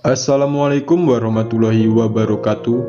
Assalamualaikum warahmatullahi wabarakatuh.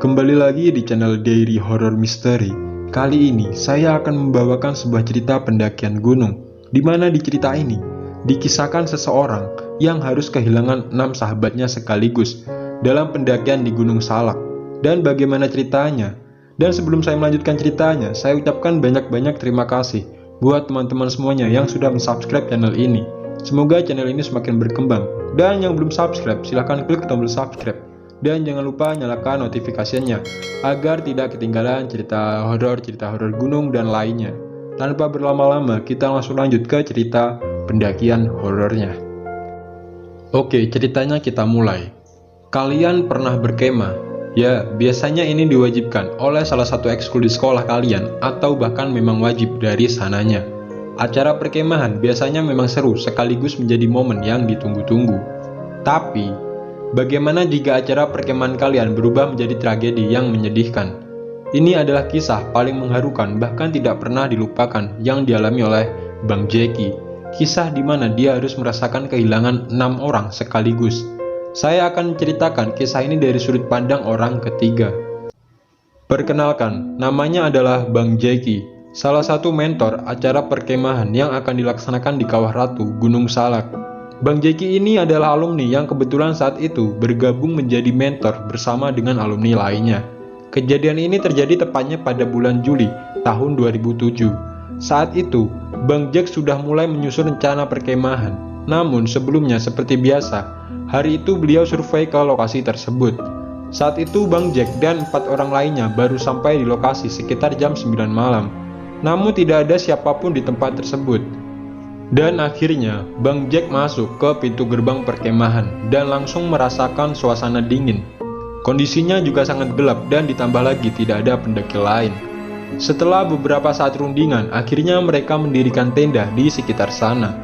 Kembali lagi di channel Diary Horror Mystery. Kali ini saya akan membawakan sebuah cerita pendakian gunung, di mana di cerita ini dikisahkan seseorang yang harus kehilangan 6 sahabatnya sekaligus dalam pendakian di Gunung Salak. Dan bagaimana ceritanya? Dan sebelum saya melanjutkan ceritanya, saya ucapkan banyak-banyak terima kasih buat teman-teman semuanya yang sudah mensubscribe channel ini. Semoga channel ini semakin berkembang. Dan yang belum subscribe, silahkan klik tombol subscribe. Dan jangan lupa nyalakan notifikasinya agar tidak ketinggalan cerita horor gunung, dan lainnya. Tanpa berlama-lama, kita langsung lanjut ke cerita pendakian horornya. Oke, ceritanya kita mulai. Kalian pernah berkemah? Ya, biasanya ini diwajibkan oleh salah satu ekskul di sekolah kalian, atau bahkan memang wajib dari sananya. Acara perkemahan biasanya memang seru sekaligus menjadi momen yang ditunggu-tunggu. Tapi, bagaimana jika acara perkemahan kalian berubah menjadi tragedi yang menyedihkan? Ini adalah kisah paling mengharukan bahkan tidak pernah dilupakan yang dialami oleh Bang Jeki. Kisah di mana dia harus merasakan kehilangan 6 orang sekaligus. Saya akan menceritakan kisah ini dari sudut pandang orang ketiga. Perkenalkan, namanya adalah Bang Jeki, salah satu mentor acara perkemahan yang akan dilaksanakan di Kawah Ratu, Gunung Salak. Bang Jeki ini adalah alumni yang kebetulan saat itu bergabung menjadi mentor bersama dengan alumni lainnya. Kejadian ini terjadi tepatnya pada bulan Juli tahun 2007. Saat itu, Bang Jack sudah mulai menyusun rencana perkemahan. Namun sebelumnya seperti biasa, hari itu beliau survei ke lokasi tersebut. Saat itu Bang Jack dan 4 orang lainnya baru sampai di lokasi sekitar jam 9 malam. Namun tidak ada siapapun di tempat tersebut. Dan akhirnya Bang Jack masuk ke pintu gerbang perkemahan dan langsung merasakan suasana dingin. Kondisinya juga sangat gelap dan ditambah lagi tidak ada pendaki lain. Setelah beberapa saat rundingan, akhirnya mereka mendirikan tenda di sekitar sana.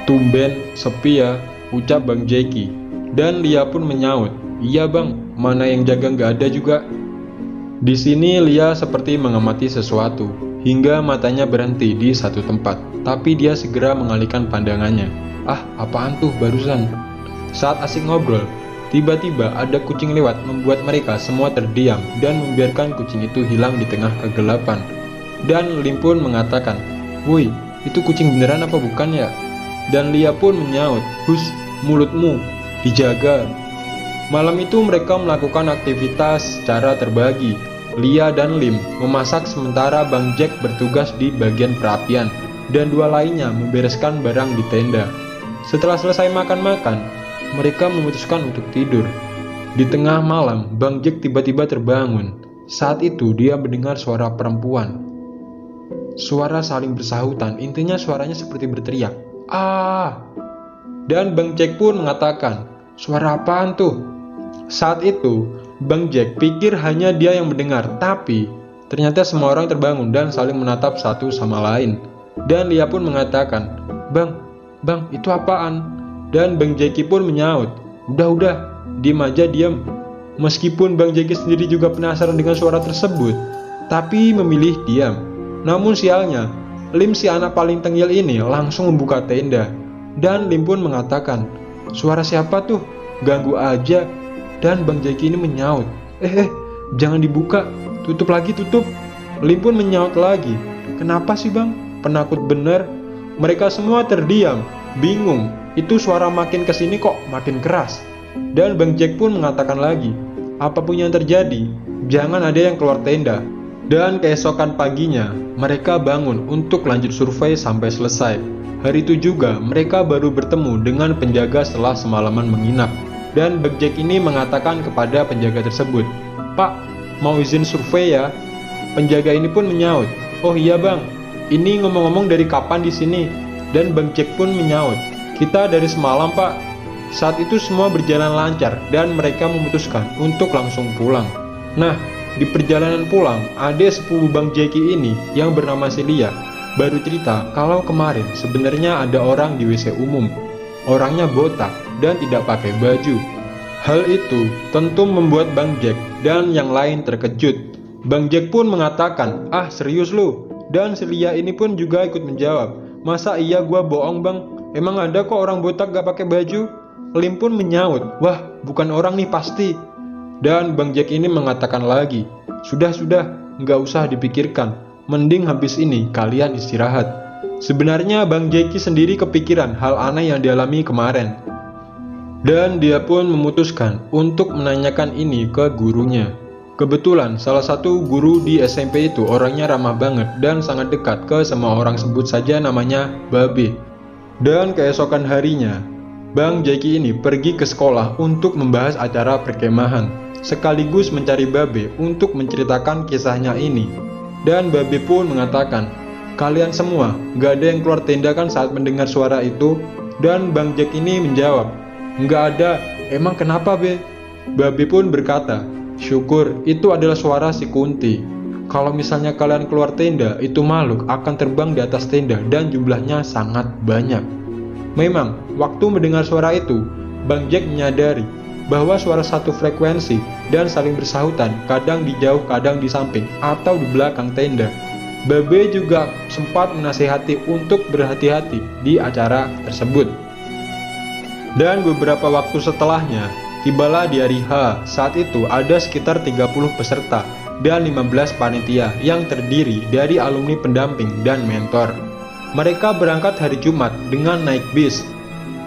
"Tumben, sepi ya," ucap Bang Jeki. Dan Lia pun menyaut, "Iya bang, mana yang jaga nggak ada juga." Di sini Lia seperti mengamati sesuatu, hingga matanya berhenti di satu tempat. Tapi dia segera mengalihkan pandangannya. "Ah, apaan tuh barusan?" Saat asik ngobrol, tiba-tiba ada kucing lewat membuat mereka semua terdiam dan membiarkan kucing itu hilang di tengah kegelapan. Dan Lim pun mengatakan, "Woi, itu kucing beneran apa bukan ya?" Dan Lia pun menyaut, "Hus, mulutmu, dijaga." Malam itu mereka melakukan aktivitas secara terbagi. Lia dan Lim memasak sementara Bang Jack bertugas di bagian perapian dan 2 lainnya membereskan barang di tenda. Setelah selesai makan-makan, mereka memutuskan untuk tidur. Di tengah malam, Bang Jack tiba-tiba terbangun. Saat itu dia mendengar suara perempuan. Suara saling bersahutan, intinya suaranya seperti berteriak, "Ah!" Dan Bang Jack pun mengatakan, "Suara apaan tuh?" Saat itu, Bang Jack pikir hanya dia yang mendengar, tapi ternyata semua orang terbangun dan saling menatap satu sama lain. Dan Lia pun mengatakan, Bang, itu apaan?" Dan Bang Jeki pun menyaut, Udah, diem aja, diem." Meskipun Bang Jeki sendiri juga penasaran dengan suara tersebut, tapi memilih diam. Namun sialnya, Lim si anak paling tengil ini langsung membuka tenda. Dan Lim pun mengatakan, "Suara siapa tuh? Ganggu aja." Dan Bang Jeki ini menyaut, Jangan dibuka, tutup lagi, tutup." Lim pun menyaut lagi, "Kenapa sih bang? Penakut bener." Mereka semua terdiam, bingung. Itu suara makin kesini kok makin keras. Dan Bang Jack pun mengatakan lagi, "Apapun yang terjadi, jangan ada yang keluar tenda." Dan keesokan paginya, mereka bangun untuk lanjut survei sampai selesai. Hari itu juga mereka baru bertemu dengan penjaga setelah semalaman menginap. Dan Bang Jack ini mengatakan kepada penjaga tersebut, "Pak, mau izin survei ya?" Penjaga ini pun menyaut, "Oh iya bang, ini ngomong-ngomong dari kapan di sini?" Dan Bang Jack pun menyaut, "Kita dari semalam pak." Saat itu semua berjalan lancar dan mereka memutuskan untuk langsung pulang. Nah, di perjalanan pulang, adik sepupu Bang Jeki ini yang bernama Celia baru cerita kalau kemarin sebenarnya ada orang di WC umum. Orangnya botak dan tidak pakai baju. Hal itu tentu membuat Bang Jack dan yang lain terkejut. Bang Jack pun mengatakan, "Ah, serius lu?" Dan Celia ini pun juga ikut menjawab, "Masa iya gua bohong bang? Emang ada kok orang botak gak pakai baju?" Lim pun menyaut, wah bukan orang nih pasti. Dan Bang Jack ini mengatakan lagi, sudah, nggak usah dipikirkan, mending habis ini kalian istirahat. Sebenarnya Bang Jacky sendiri kepikiran hal aneh yang dialami kemarin. Dan dia pun memutuskan untuk menanyakan ini ke gurunya. Kebetulan salah satu guru di SMP itu orangnya ramah banget dan sangat dekat ke semua orang, sebut saja namanya Babe. Dan keesokan harinya, Bang Jacky ini pergi ke sekolah untuk membahas acara perkemahan, sekaligus mencari Babe untuk menceritakan kisahnya ini. Dan Babe pun mengatakan, kalian semua gak ada yang keluar tenda kan saat mendengar suara itu? Dan Bang Jack ini menjawab, nggak ada. Emang kenapa, Be? Babe pun berkata, syukur, itu adalah suara si Kunti. Kalau misalnya kalian keluar tenda, itu makhluk akan terbang di atas tenda dan jumlahnya sangat banyak. Memang, waktu mendengar suara itu, Bang Jack menyadari bahwa suara satu frekuensi dan saling bersahutan, kadang di jauh, kadang di samping, atau di belakang tenda. Babe juga sempat menasihati untuk berhati-hati di acara tersebut. Dan beberapa waktu setelahnya, tibalah di hari H. Saat itu ada sekitar 30 peserta dan 15 panitia yang terdiri dari alumni pendamping dan mentor. Mereka berangkat hari Jumat dengan naik bis.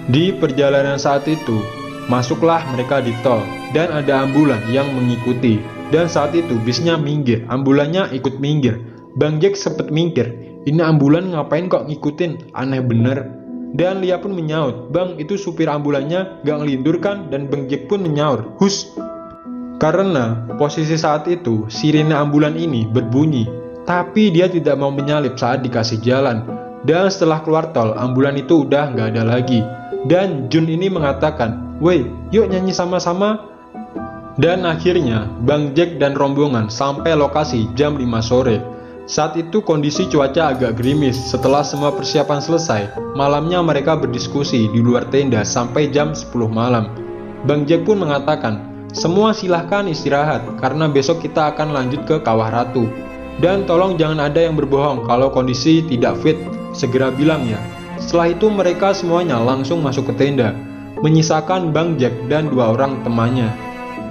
Di perjalanan saat itu, masuklah mereka di tol dan ada ambulan yang mengikuti. Dan saat itu bisnya minggir, ambulannya ikut minggir. Bang Jack sempet mikir, ini ambulan ngapain kok ngikutin, aneh bener. Dan Lia pun menyaut, bang itu supir ambulannya gak ngelindur kan? Dan Bang Jack pun menyaur, hus. Karena posisi saat itu sirine ambulan ini berbunyi, tapi dia tidak mau menyalip saat dikasih jalan. Dan setelah keluar tol, ambulan itu udah gak ada lagi. Dan Jun ini mengatakan, woi yuk nyanyi sama-sama. Dan akhirnya Bang Jack dan rombongan sampai lokasi jam 5 sore. Saat itu kondisi cuaca agak gerimis. Setelah semua persiapan selesai, malamnya mereka berdiskusi di luar tenda sampai jam 10 malam. Bang Jack pun mengatakan, semua silahkan istirahat karena besok kita akan lanjut ke Kawah Ratu. Dan tolong jangan ada yang berbohong kalau kondisi tidak fit, segera bilang ya. Setelah itu mereka semuanya langsung masuk ke tenda, menyisakan Bang Jack dan 2 orang temannya.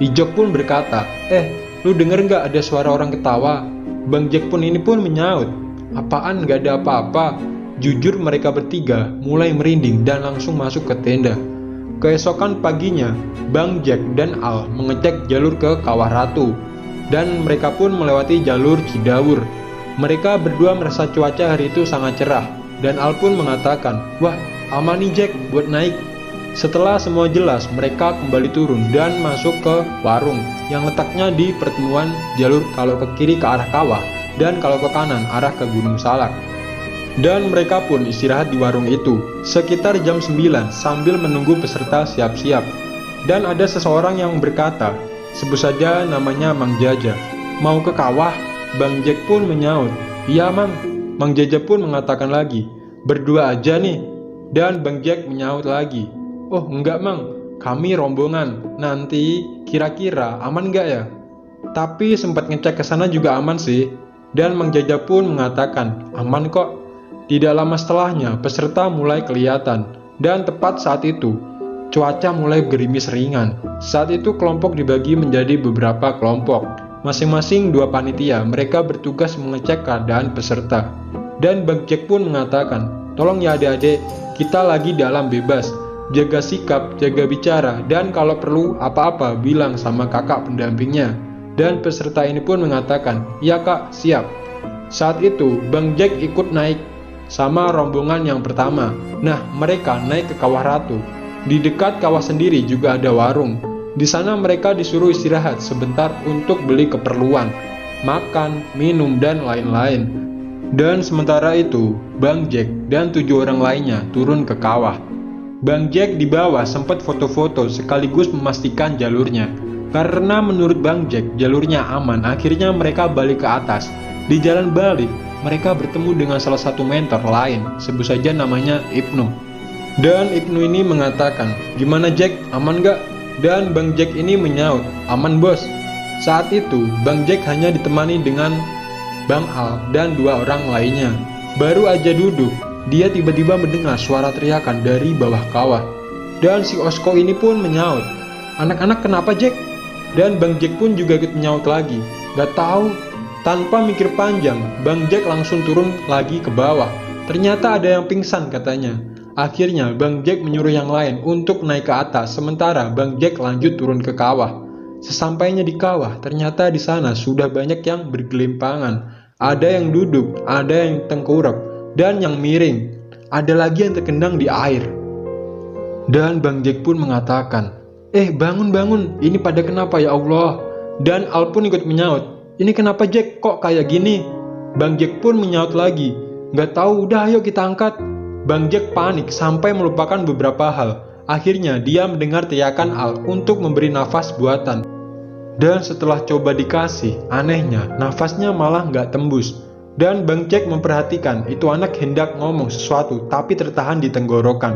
Ijok pun berkata, lu denger gak ada suara orang ketawa? Bang Jack pun ini pun menyaut, apaan gak ada apa-apa. Jujur mereka bertiga mulai merinding dan langsung masuk ke tenda. Keesokan paginya, Bang Jack dan Al mengecek jalur ke Kawah Ratu. Dan mereka pun melewati jalur Cidaur. Mereka berdua merasa cuaca hari itu sangat cerah. Dan Al pun mengatakan, wah aman nih Jack buat naik. Setelah semua jelas, mereka kembali turun dan masuk ke warung yang letaknya di pertemuan jalur, kalau ke kiri ke arah kawah dan kalau ke kanan arah ke Gunung Salak. Dan mereka pun istirahat di warung itu sekitar jam 9 sambil menunggu peserta siap-siap. Dan ada seseorang yang berkata, sebut saja namanya Mang Jaja, mau ke kawah? Bang Jack pun menyaut, iya Mang. Mang Jaja pun mengatakan lagi, berdua aja nih. Dan Bang Jack menyaut lagi, oh enggak Mang, kami rombongan, nanti kira-kira aman enggak ya? Tapi sempat ngecek ke sana juga aman sih. Dan Mang Jaja pun mengatakan, aman kok. Tidak lama setelahnya, peserta mulai kelihatan. Dan tepat saat itu, cuaca mulai gerimis ringan. Saat itu kelompok dibagi menjadi beberapa kelompok. Masing-masing 2 panitia, mereka bertugas mengecek keadaan peserta. Dan Bang Jack pun mengatakan, tolong ya adik-adik, kita lagi dalam bebas. Jaga sikap, jaga bicara, dan kalau perlu apa-apa bilang sama kakak pendampingnya. Dan peserta ini pun mengatakan, iya kak, siap. Saat itu Bang Jack ikut naik sama rombongan yang pertama. Nah, mereka naik ke Kawah Ratu. Di dekat kawah sendiri juga ada warung. Di sana mereka disuruh istirahat sebentar untuk beli keperluan, makan, minum, dan lain-lain. Dan sementara itu, Bang Jack dan 7 orang lainnya turun ke kawah. Bang Jack di bawah sempat foto-foto sekaligus memastikan jalurnya. Karena menurut Bang Jack jalurnya aman, akhirnya mereka balik ke atas. Di jalan balik, mereka bertemu dengan salah satu mentor lain, sebut saja namanya Ibnu. Dan Ibnu ini mengatakan, gimana Jack, aman gak? Dan Bang Jack ini menyaut, aman bos. Saat itu, Bang Jack hanya ditemani dengan Bang Al dan 2 orang lainnya. Baru aja duduk, dia tiba-tiba mendengar suara teriakan dari bawah kawah. Dan si Osko ini pun menyaut, "Anak-anak kenapa Jack?" Dan Bang Jack pun juga ikut menyaut lagi, "Gak tahu." Tanpa mikir panjang, Bang Jack langsung turun lagi ke bawah. Ternyata ada yang pingsan katanya. Akhirnya Bang Jack menyuruh yang lain untuk naik ke atas, sementara Bang Jack lanjut turun ke kawah. Sesampainya di kawah, ternyata di sana sudah banyak yang bergelimpangan. Ada yang duduk, ada yang tengkurap, dan yang miring. Ada lagi yang terkendang di air. Dan Bang Jack pun mengatakan, bangun, ini pada kenapa ya Allah?" Dan Al pun ikut menyaut, "Ini kenapa Jack, kok kayak gini?" Bang Jack pun menyaut lagi, "Gak tahu, udah ayo kita angkat." Bang Jack panik sampai melupakan beberapa hal. Akhirnya dia mendengar teriakan Al untuk memberi nafas buatan. Dan setelah coba dikasih, anehnya nafasnya malah gak tembus. Dan Bang Jack memperhatikan itu anak hendak ngomong sesuatu tapi tertahan di tenggorokan.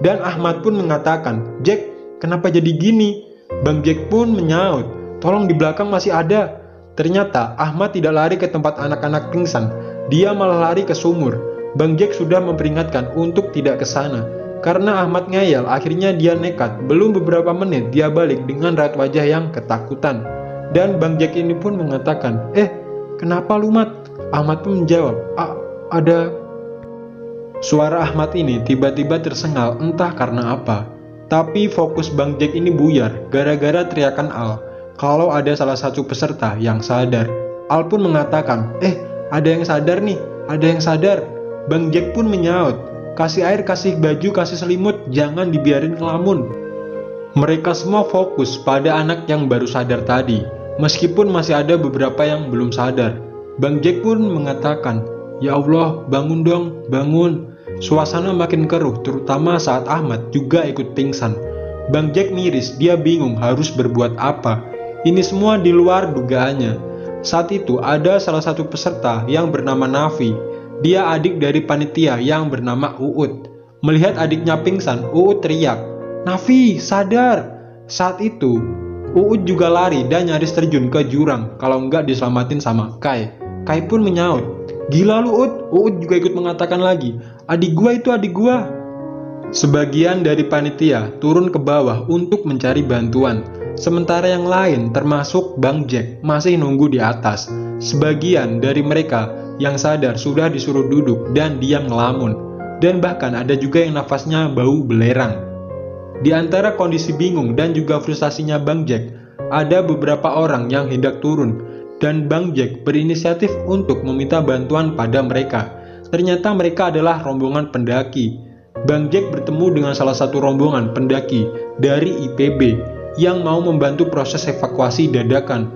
Dan Ahmad pun mengatakan, "Jack, kenapa jadi gini?" Bang Jack pun menyaut, "Tolong di belakang masih ada." Ternyata Ahmad tidak lari ke tempat anak-anak pingsan, dia malah lari ke sumur. Bang Jack sudah memperingatkan untuk tidak ke sana. Karena Ahmad ngeyel, akhirnya dia nekat. Belum beberapa menit dia balik dengan raut wajah yang ketakutan. Dan Bang Jack ini pun mengatakan, "Kenapa lu, Mat?" Ahmad pun menjawab, Ada." Suara Ahmad ini tiba-tiba tersengal entah karena apa. Tapi fokus Bang Jack ini buyar gara-gara teriakan Al kalau ada salah satu peserta yang sadar. Al pun mengatakan, ada yang sadar nih, ada yang sadar." Bang Jack pun menyaut, "Kasih air, kasih baju, kasih selimut, jangan dibiarin ngelamun." Mereka semua fokus pada anak yang baru sadar tadi, meskipun masih ada beberapa yang belum sadar. Bang Jack pun mengatakan, "Ya Allah, bangun dong, bangun." Suasana makin keruh, terutama saat Ahmad juga ikut pingsan. Bang Jack miris, dia bingung harus berbuat apa. Ini semua di luar dugaannya. Saat itu ada salah satu peserta yang bernama Nafi. Dia adik dari panitia yang bernama Uut. Melihat adiknya pingsan, Uut teriak, "Nafi, sadar!" Saat itu, Uut juga lari dan nyaris terjun ke jurang kalau nggak diselamatin sama Kai. Kai pun menyaut, "Gila lu Uut!" Uut juga ikut mengatakan lagi, "Adik gua itu adik gua." Sebagian dari panitia turun ke bawah untuk mencari bantuan. Sementara yang lain termasuk Bang Jack masih nunggu di atas. Sebagian dari mereka yang sadar sudah disuruh duduk dan diam ngelamun. Dan bahkan ada juga yang nafasnya bau belerang. Di antara kondisi bingung dan juga frustasinya Bang Jack, ada beberapa orang yang hendak turun. Dan Bang Jack berinisiatif untuk meminta bantuan pada mereka. Ternyata mereka adalah rombongan pendaki. Bang Jack bertemu dengan salah satu rombongan pendaki dari IPB yang mau membantu proses evakuasi dadakan.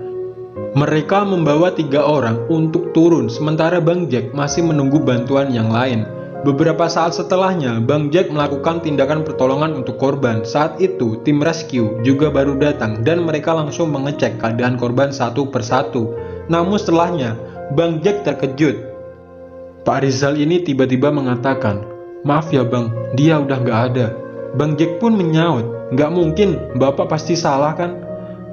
Mereka membawa 3 orang untuk turun, sementara Bang Jack masih menunggu bantuan yang lain. Beberapa saat setelahnya, Bang Jack melakukan tindakan pertolongan untuk korban. Saat itu, tim rescue juga baru datang dan mereka langsung mengecek keadaan korban satu persatu. Namun setelahnya, Bang Jack terkejut. Pak Rizal ini tiba-tiba mengatakan, "Maaf ya Bang, dia udah gak ada." Bang Jack pun menyaut, "Gak mungkin, Bapak pasti salah kan?"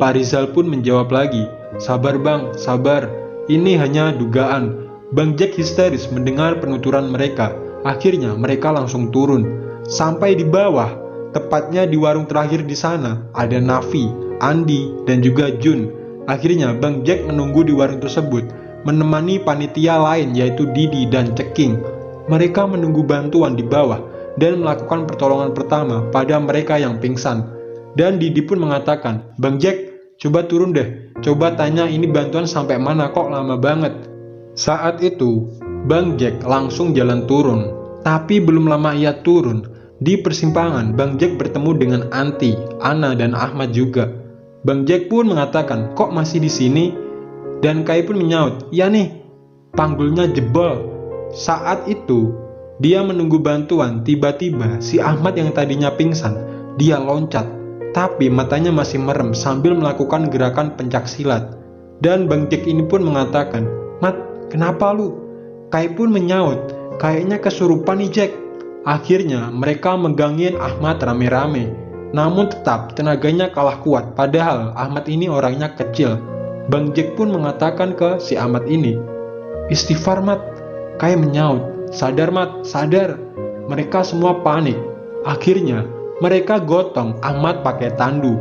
Pak Rizal pun menjawab lagi, "Sabar Bang, sabar. Ini hanya dugaan." Bang Jack histeris mendengar penuturan mereka. Akhirnya mereka langsung turun. Sampai di bawah, tepatnya di warung terakhir di sana, ada Nafi, Andi, dan juga Jun. Akhirnya Bang Jack menunggu di warung tersebut, menemani panitia lain yaitu Didi dan Ceking. Mereka menunggu bantuan di bawah dan melakukan pertolongan pertama pada mereka yang pingsan. Dan Didi pun mengatakan, "Bang Jack, coba turun deh, coba tanya ini bantuan sampai mana, kok lama banget." Saat itu, Bang Jack langsung jalan turun. Tapi belum lama ia turun, di persimpangan Bang Jack bertemu dengan Anti, Ana, dan Ahmad juga. Bang Jack pun mengatakan, "Kok masih di sini?" Dan Kai pun menyaut, "Ya nih, panggulnya jebol." Saat itu, dia menunggu bantuan. Tiba-tiba si Ahmad yang tadinya pingsan, dia loncat. Tapi matanya masih merem sambil melakukan gerakan pencaksilat. Dan Bang Jack ini pun mengatakan, "Mat, kenapa lu?" Kai pun menyaut, "Kayaknya kesurupan nih Jack." Akhirnya mereka megangin Ahmad rame-rame. Namun tetap tenaganya kalah kuat, padahal Ahmad ini orangnya kecil. Bang Jack pun mengatakan ke si Ahmad ini, "Istighfar Mat." Kai menyaut, "Sadar Mat, sadar." Mereka semua panik. Akhirnya mereka gotong Ahmad pakai tandu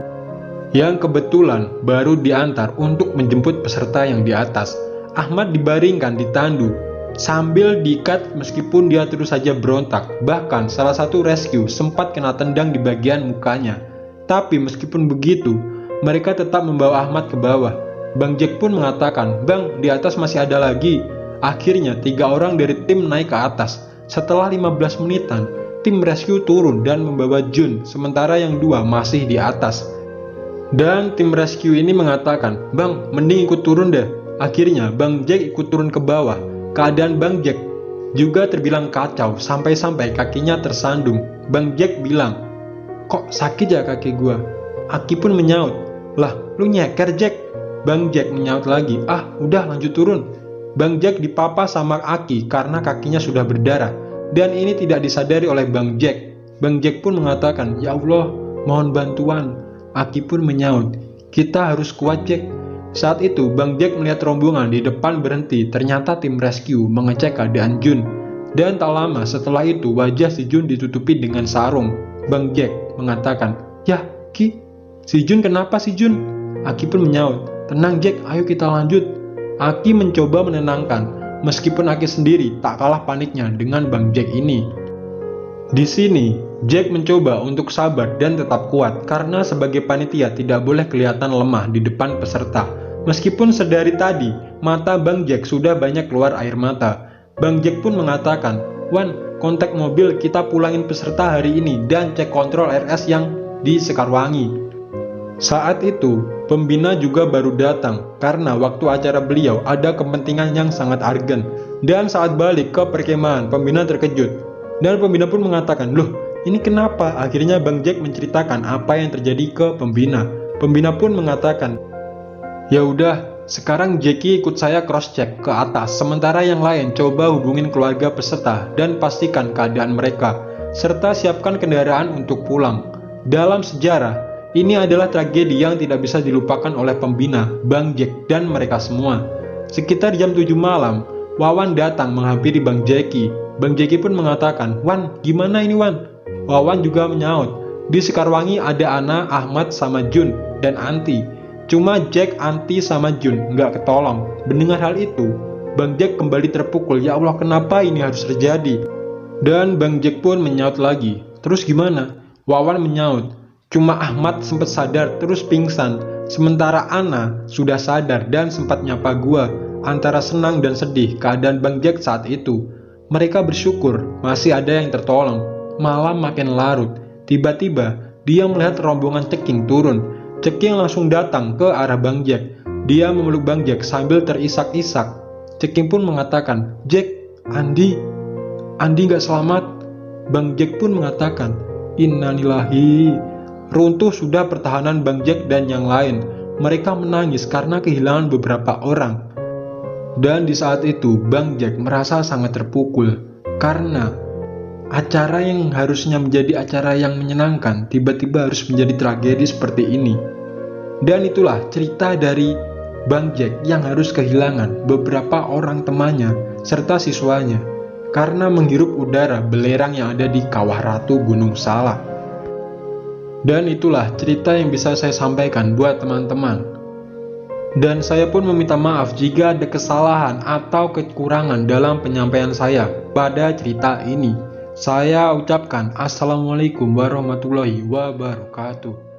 yang kebetulan baru diantar untuk menjemput peserta yang di atas. Ahmad dibaringkan di tandu sambil diikat meskipun dia terus saja berontak. Bahkan salah satu rescue sempat kena tendang di bagian mukanya. Tapi meskipun begitu, mereka tetap membawa Ahmad ke bawah. Bang Jack pun mengatakan, "Bang, di atas masih ada lagi." Akhirnya 3 orang dari tim naik ke atas. Setelah 15 menitan, tim rescue turun dan membawa Jun, sementara yang 2 masih di atas. Dan tim rescue ini mengatakan, "Bang, mending ikut turun deh." Akhirnya Bang Jack ikut turun ke bawah. Keadaan Bang Jack juga terbilang kacau sampai-sampai kakinya tersandung. Bang Jack bilang, "Kok sakit ya kaki gua?" Aki pun menyaut, "Lah, lu nyeker Jack." Bang Jack menyaut lagi, "Ah, udah lanjut turun." Bang Jack dipapa sama Aki karena kakinya sudah berdarah. Dan ini tidak disadari oleh Bang Jack. Bang Jack pun mengatakan, "Ya Allah, mohon bantuan." Aki pun menyaut, "Kita harus kuat Jack." Saat itu Bang Jack melihat rombongan di depan berhenti. Ternyata tim rescue mengecek keadaan Jun. Dan tak lama setelah itu wajah si Jun ditutupi dengan sarung. Bang Jack mengatakan, "Yah, Ki, si Jun kenapa si Jun?" Aki pun menyaut, "Tenang Jack, ayo kita lanjut." Aki mencoba menenangkan, meskipun Aki sendiri tak kalah paniknya dengan Bang Jack ini. Di sini, Jack mencoba untuk sabar dan tetap kuat karena sebagai panitia tidak boleh kelihatan lemah di depan peserta. Meskipun sedari tadi, mata Bang Jack sudah banyak keluar air mata. Bang Jack pun mengatakan, "Wan, kontak mobil kita pulangin peserta hari ini dan cek kontrol RS yang di Sekarwangi." Saat itu, pembina juga baru datang karena waktu acara beliau ada kepentingan yang sangat urgent. Dan saat balik ke perkemahan, pembina terkejut. Dan pembina pun mengatakan, "Loh, ini kenapa?" Akhirnya Bang Jack menceritakan apa yang terjadi ke pembina. Pembina pun mengatakan, "Ya udah, sekarang Jackie ikut saya cross check ke atas, sementara yang lain coba hubungin keluarga peserta dan pastikan keadaan mereka, serta siapkan kendaraan untuk pulang." Dalam sejarah, ini adalah tragedi yang tidak bisa dilupakan oleh pembina, Bang Jack, dan mereka semua. Sekitar jam 7 malam, Wawan datang menghampiri Bang Jackie. Bang Jackie pun mengatakan, "Wan, gimana ini Wan?" Wawan juga menyaut, "Di Sekarwangi ada Ana, Ahmad, sama Jun, dan Anti. Cuma Jack, Anti, sama Jun nggak ketolong." Mendengar hal itu, Bang Jack kembali terpukul. Ya Allah, kenapa ini harus terjadi? Dan Bang Jack pun menyaut lagi, "Terus gimana?" Wawan menyaut, "Cuma Ahmad sempat sadar terus pingsan, sementara Ana sudah sadar dan sempat nyapa gua." Antara senang dan sedih keadaan Bang Jack saat itu. Mereka bersyukur masih ada yang tertolong. Malam makin larut. Tiba-tiba dia melihat rombongan Ceking turun. Ceking langsung datang ke arah Bang Jack. Dia memeluk Bang Jack sambil terisak-isak. Ceking pun mengatakan, "Jack, Andi gak selamat." Bang Jack pun mengatakan, "Innalillahi." Runtuh sudah pertahanan Bang Jack dan yang lain. Mereka menangis karena kehilangan beberapa orang. Dan di saat itu Bang Jack merasa sangat terpukul karena acara yang harusnya menjadi acara yang menyenangkan tiba-tiba harus menjadi tragedi seperti ini. Dan itulah cerita dari Bang Jack yang harus kehilangan beberapa orang temannya serta siswanya karena menghirup udara belerang yang ada di Kawah Ratu Gunung Salak. Dan itulah cerita yang bisa saya sampaikan buat teman-teman. Dan saya pun meminta maaf jika ada kesalahan atau kekurangan dalam penyampaian saya pada cerita ini. Saya ucapkan Assalamualaikum warahmatullahi wabarakatuh.